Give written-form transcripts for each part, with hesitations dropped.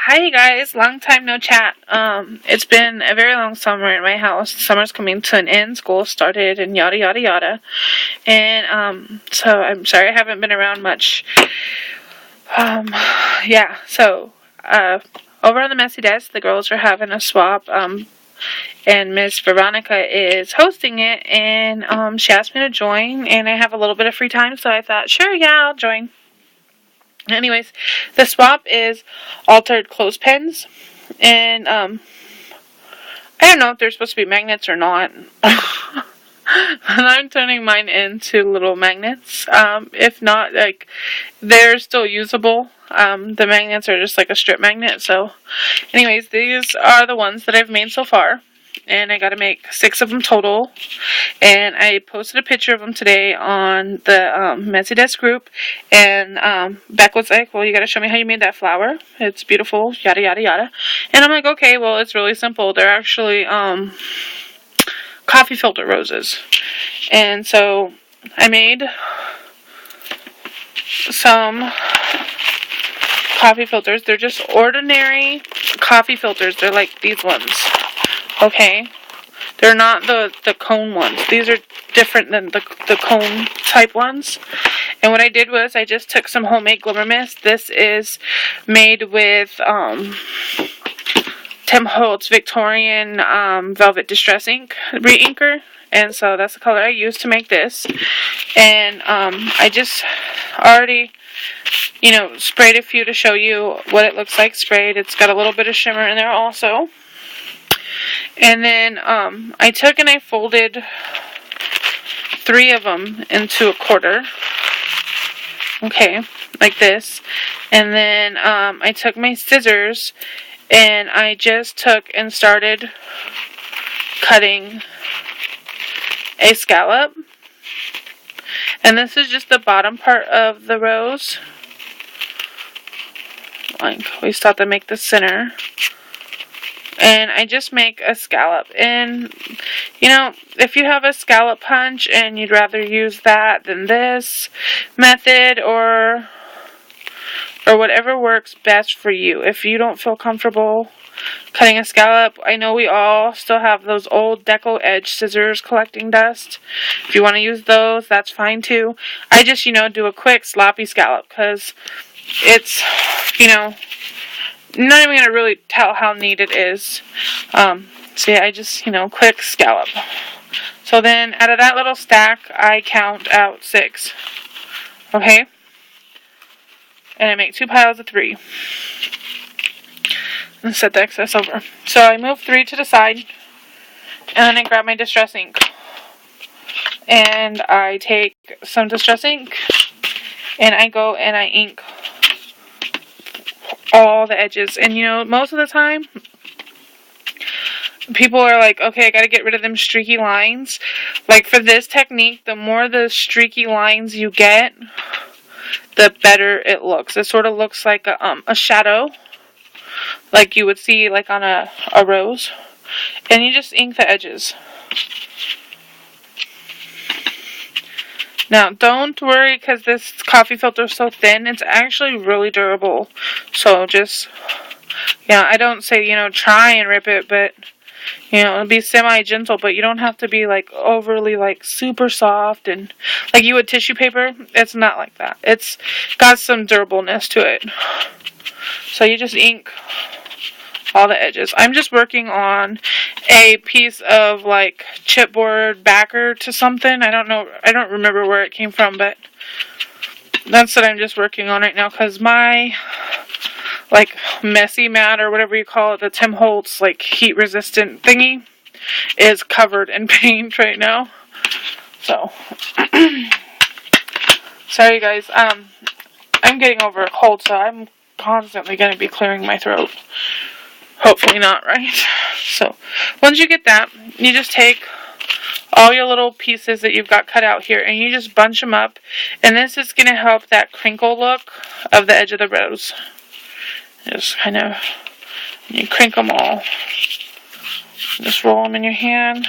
Hi guys, long time no chat. It's been a very long summer in my house. Summer's coming to an end, school started and yada yada yada. And so I'm sorry I haven't been around much. Um yeah, so over on the messy desk the girls are having a swap. And Miss Veronica is hosting it, and she asked me to join, and I have a little bit of free time, so I thought, sure, yeah, I'll join. Anyways, the swap is altered clothespins, and I don't know if they're supposed to be magnets or not. I'm turning mine into little magnets. If not, like, they're still usable. The magnets are just like a strip magnet. So, anyways, these are the ones that I've made so far. And I got to make 6 of them total. And I posted a picture of them today on the Messy Desk group. And Beck was like, well, you got to show me how you made that flower. It's beautiful, yada, yada, yada. And I'm like, okay, well, it's really simple. They're actually coffee filter roses. And so I made some coffee filters. They're just ordinary coffee filters. They're like these ones. Okay? They're not the cone ones. These are different than the cone type ones. And what I did was I just took some homemade glimmer mist. This is made with Tim Holtz Victorian Velvet Distress Ink re-inker. And so that's the color I used to make this. And I just already, sprayed a few to show you what it looks like sprayed. It's got a little bit of shimmer in there also. And then I took and I folded 3 of them into a quarter. Okay, like this. And then I took my scissors and I just took and started cutting a scallop. And this is just the bottom part of the rose. Like, we still have to make the center. And I just make a scallop. And, if you have a scallop punch and you'd rather use that than this method or whatever works best for you. If you don't feel comfortable cutting a scallop, I know we all still have those old deco edge scissors collecting dust. If you want to use those, that's fine too. I just, do a quick sloppy scallop because it's, not even going to really tell how neat it is. So yeah, I just, quick scallop. So then out of that little stack, I count out 6. Okay? And I make 2 piles of 3. And set the excess over. So I move 3 to the side. And then I grab my distress ink. And I take some distress ink. And I go and I ink all the edges. And most of the time, people are like, okay, I gotta get rid of them streaky lines. Like, for this technique, the more the streaky lines you get, the better it looks. It sort of looks like a shadow, like you would see like on a rose. And you just ink the edges. Now, don't worry because this coffee filter is so thin. It's actually really durable. So just, I don't say, try and rip it, but, it'll be semi-gentle. But you don't have to be, like, overly, like, super soft and, like you would tissue paper. It's not like that. It's got some durableness to it. So you just ink all the edges. I'm just working on a piece of like chipboard backer to something. I don't know. I don't remember where it came from, but that's what I'm just working on right now because my like messy mat or whatever you call it, the Tim Holtz like heat resistant thingy is covered in paint right now. So sorry guys. I'm getting over a cold, so I'm constantly going to be clearing my throat. Hopefully not, right? So, once you get that, you just take all your little pieces that you've got cut out here, and you just bunch them up, and this is going to help that crinkle look of the edge of the rose. Just kind of, you crinkle them all. Just roll them in your hand.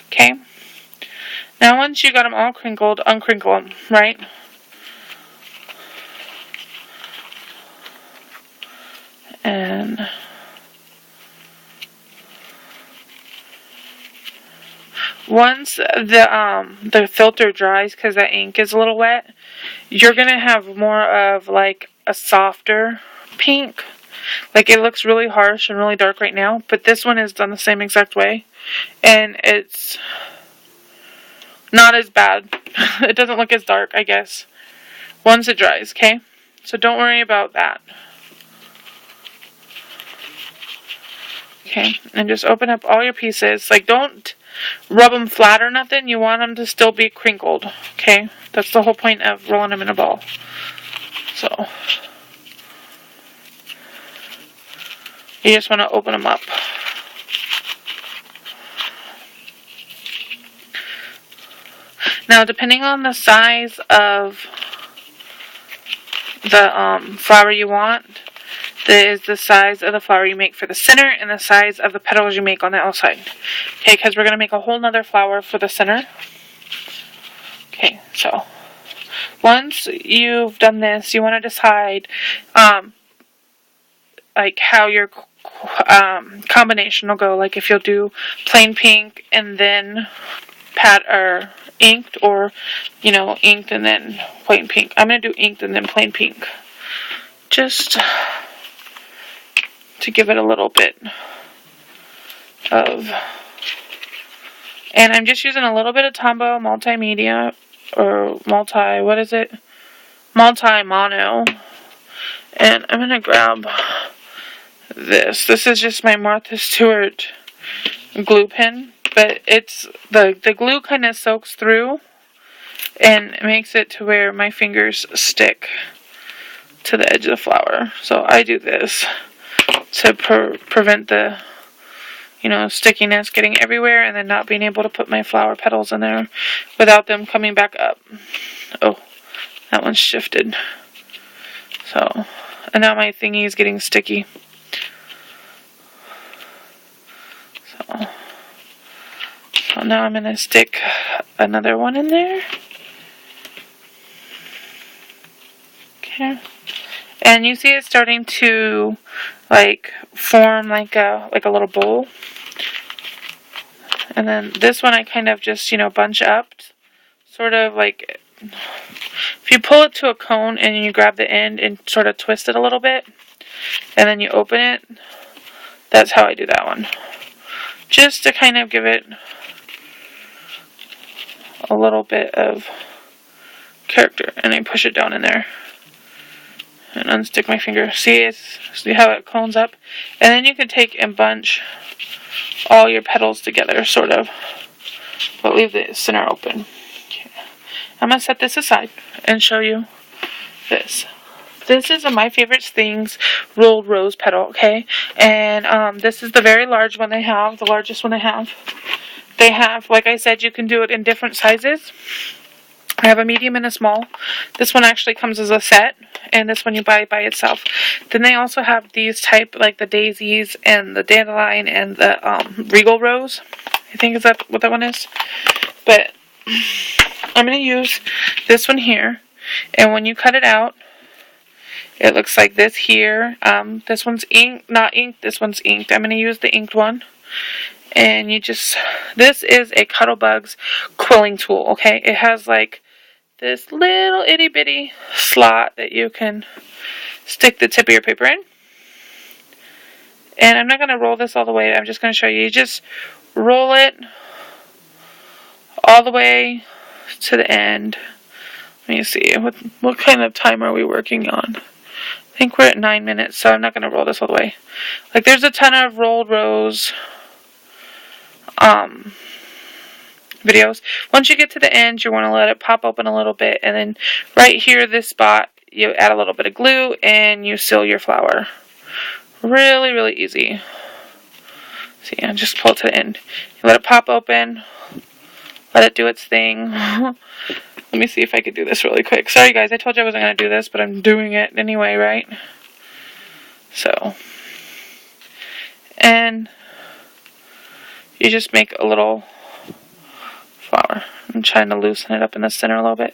Okay? Now, once you got them all crinkled, uncrinkle them, right? then once the filter dries, because that ink is a little wet, you're gonna have more of like a softer pink. Like, it looks really harsh and really dark right now, but this one is done the same exact way, and it's not as bad. It doesn't look as dark, I guess, once it dries, okay? So don't worry about that. Okay, and just open up all your pieces. Like, don't rub them flat or nothing. You want them to still be crinkled, okay? That's the whole point of rolling them in a ball. So you just want to open them up. Now, depending on the size of the flower you want, that is the size of the flower you make for the center and the size of the petals you make on the outside. Okay, because we're going to make a whole nother flower for the center. Okay, so once you've done this, you want to decide like how your combination will go. Like, if you'll do plain pink and then inked, or, you know, inked and then plain pink. I'm going to do inked and then plain pink, just to give it a little bit of, and I'm just using a little bit of Tombow multimedia, or multi-mono, and I'm going to grab this. This is just my Martha Stewart glue pen, but it's the glue kind of soaks through and makes it to where my fingers stick to the edge of the flower. So I do this to prevent the, you know, stickiness getting everywhere, and then not being able to put my flower petals in there without them coming back up. Oh, that one's shifted. So, and now my thingy is getting sticky. So now I'm going to stick another one in there. Okay. And you see it's starting to like form like a little bowl. And then this one I kind of just, you know, bunch up, sort of like, if you pull it to a cone and you grab the end and sort of twist it a little bit, and then you open it, that's how I do that one. Just to kind of give it a little bit of character, and I push it down in there and unstick my finger. See how it cones up? And then you can take and bunch all your petals together, sort of, but leave the center open. Okay. I'm going to set this aside and show you this. This is my favorite things, rolled rose petal, okay? And this is the very large one they have, the largest one they have. They have, like I said, you can do it in different sizes. I have a medium and a small. This one actually comes as a set, and this one you buy by itself. Then they also have these type, like the daisies and the dandelion and the regal rose. I think is that what that one is. But I'm going to use this one here, and when you cut it out, it looks like this here. This one's not inked. This one's inked. I'm going to use the inked one. And you just, this is a Cuddlebugs quilling tool, okay? It has like this little itty bitty slot that you can stick the tip of your paper in. And I'm not going to roll this all the way. I'm just going to show you. You just roll it all the way to the end. Let me see. What kind of time are we working on? I think we're at 9 minutes, so I'm not going to roll this all the way. Like, there's a ton of rolled rose videos. Once you get to the end, you want to let it pop open a little bit, and then right here, this spot, you add a little bit of glue, and you seal your flower. Really, really easy. See, I just pull it to the end. You let it pop open, let it do its thing. Let me see if I could do this really quick. Sorry guys, I told you I wasn't going to do this, but I'm doing it anyway, right? So, and you just make a little flower. I'm trying to loosen it up in the center a little bit.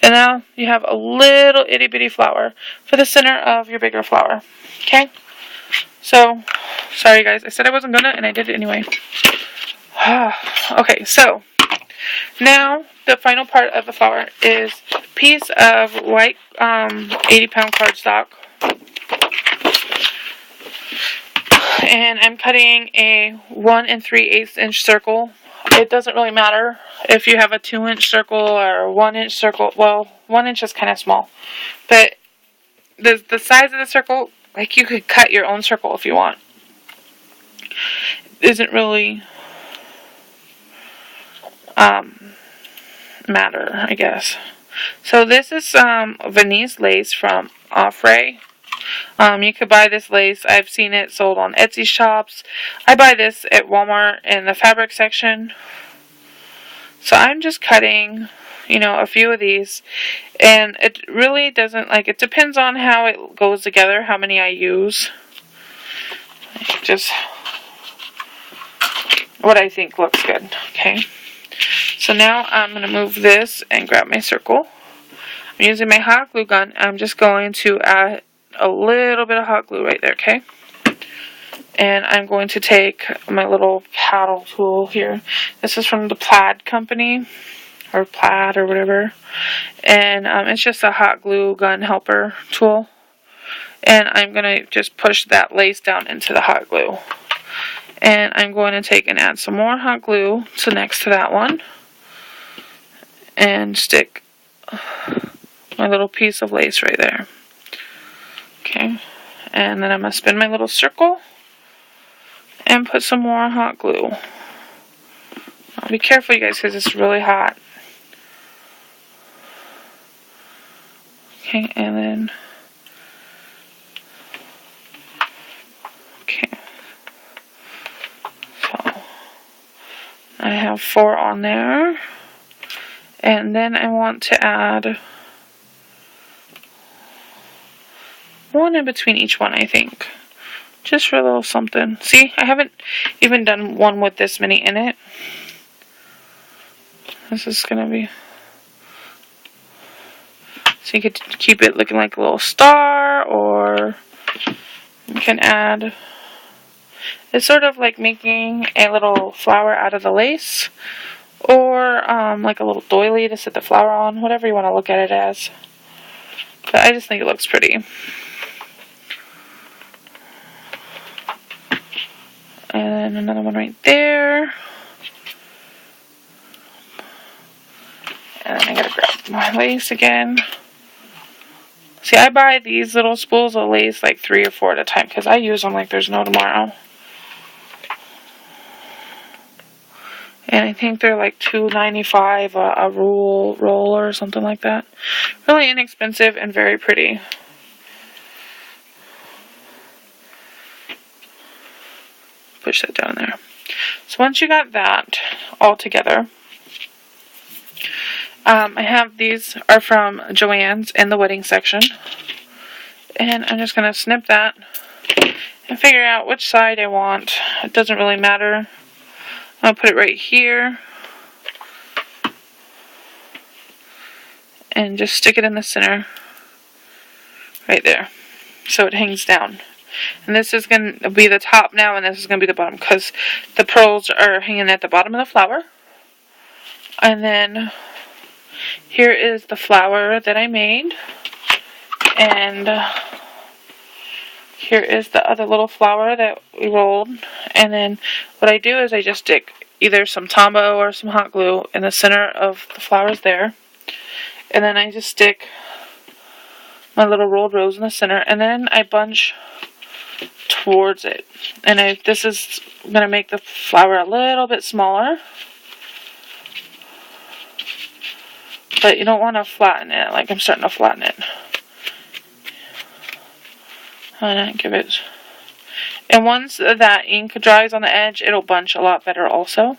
And now you have a little itty bitty flower for the center of your bigger flower. Okay? So, sorry guys, I said I wasn't gonna and I did it anyway. Okay, so now the final part of the flower is a piece of white 80-pound cardstock. And I'm cutting a 1 3/8 inch circle. It doesn't really matter if you have a 2-inch circle or a 1-inch circle. Well, 1 inch is kind of small. But the size of the circle, like you could cut your own circle if you want. It doesn't really matter, I guess. So this is Venice lace from Offray. You could buy this lace. I've seen it sold on Etsy shops. I buy this at Walmart in the fabric section. So I'm just cutting, a few of these. And it really doesn't, it depends on how it goes together, how many I use. Just what I think looks good. Okay. So now I'm going to move this and grab my circle. I'm using my hot glue gun. I'm just going to add a little bit of hot glue right there, okay? And I'm going to take my little paddle tool here. This is from the Plaid company, or Plaid or whatever. And it's just a hot glue gun helper tool. And I'm going to just push that lace down into the hot glue. And I'm going to take and add some more hot glue to next to that one. And stick my little piece of lace right there. Okay, and then I'm going to spin my little circle and put some more hot glue. Now be careful, you guys, because it's really hot. Okay, and then, okay, so I have 4 on there, and then I want to add 1 in between each one, I think. Just for a little something. See, I haven't even done one with this many in it. This is going to be... So you could keep it looking like a little star, or you can add... It's sort of like making a little flower out of the lace, or like a little doily to sit the flower on, whatever you want to look at it as. But I just think it looks pretty. And another one right there. And then I gotta grab my lace again. See, I buy these little spools of lace like 3 or 4 at a time because I use them like there's no tomorrow. And I think they're like $2.95 a roll or something like that. Really inexpensive and very pretty. Push that down there. So once you got that all together, I have these are from Joann's in the wedding section, and I'm just going to snip that and figure out which side I want. It doesn't really matter. I'll put it right here and just stick it in the center right there so it hangs down. And this is going to be the top now, and this is going to be the bottom, because the pearls are hanging at the bottom of the flower. And then here is the flower that I made. And here is the other little flower that we rolled. And then what I do is I just stick either some Tombow or some hot glue in the center of the flowers there. And then I just stick my little rolled rose in the center. And then I bunch towards it, and this is going to make the flower a little bit smaller, but you don't want to flatten it like I'm starting to flatten it. And give it, and once that ink dries on the edge, it'll bunch a lot better also.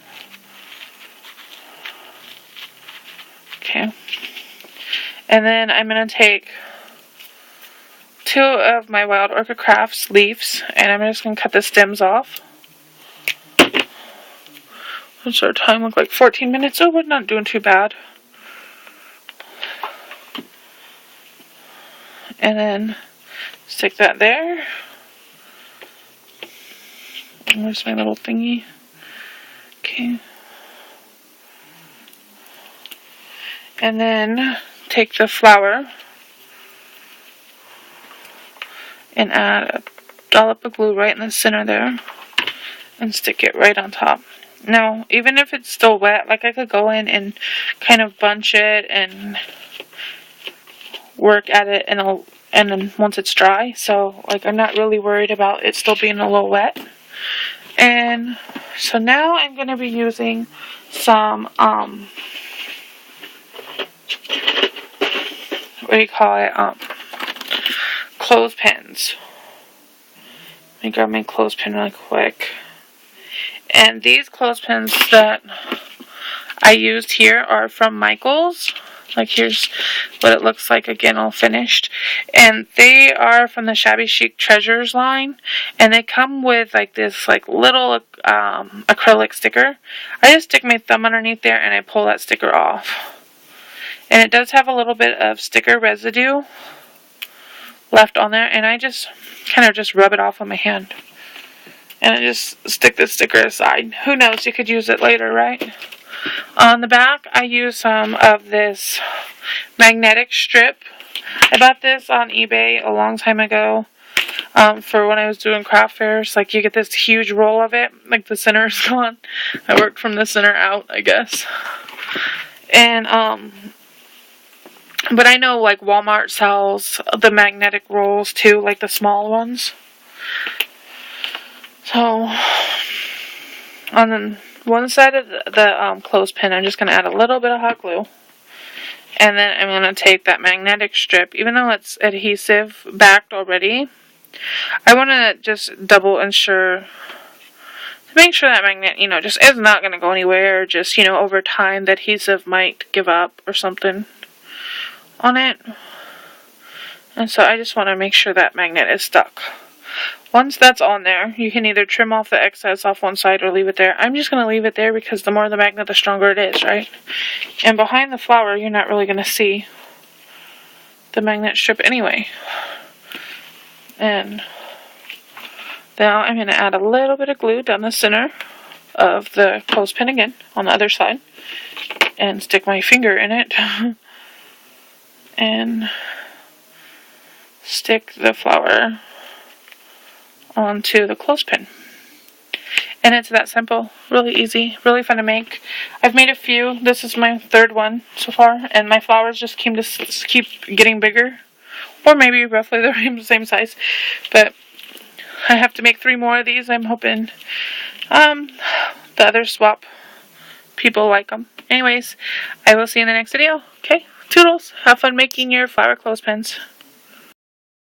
Okay, and then I'm going to take 2 of my Wild Orchid Crafts leaves, and I'm just going to cut the stems off. What's our time look like? 14 minutes. Oh, we're not doing too bad. And then stick that there. Where's my little thingy? Okay. And then take the flour and add a dollop of glue right in the center there and stick it right on top. Now, even if it's still wet, like I could go in and kind of bunch it and work at it and then once it's dry. So, like, I'm not really worried about it still being a little wet. And so now I'm going to be using some, what do you call it, clothespins. Let me grab my clothespin really quick. And these clothespins that I used here are from Michaels. Like, here's what it looks like, again, all finished. And they are from the Shabby Chic Treasures line. And they come with, like, this, like, little acrylic sticker. I just stick my thumb underneath there and I pull that sticker off. And it does have a little bit of sticker residue left on there. And I just kind of just rub it off on my hand. And I just stick the sticker aside. Who knows, you could use it later, right? On the back, I use some of this magnetic strip. I bought this on eBay a long time ago for when I was doing craft fairs. Like, you get this huge roll of it. Like, the center is gone. I worked from the center out, I guess. And, but I know, like, Walmart sells the magnetic rolls, too. Like, the small ones. So, on one side of the clothespin, I'm just going to add a little bit of hot glue. And then I'm going to take that magnetic strip, even though it's adhesive backed already. I want to just double ensure, to make sure that magnet, just is not going to go anywhere. Just, over time, the adhesive might give up or something on it. And so I just want to make sure that magnet is stuck. Once that's on there, you can either trim off the excess off one side or leave it there. I'm just going to leave it there because the more the magnet, the stronger it is, right? And behind the flower, you're not really going to see the magnet strip anyway. And now I'm going to add a little bit of glue down the center of the clothespin again on the other side. And stick my finger in it. And stick the flower onto the clothespin. And it's that simple. Really easy. Really fun to make. I've made a few. This is my third one so far. And my flowers just keep getting bigger. Or maybe roughly the same size. But I have to make 3 more of these. I'm hoping the other swap people like them. Anyways, I will see you in the next video. Okay? Toodles. Have fun making your flower clothespins.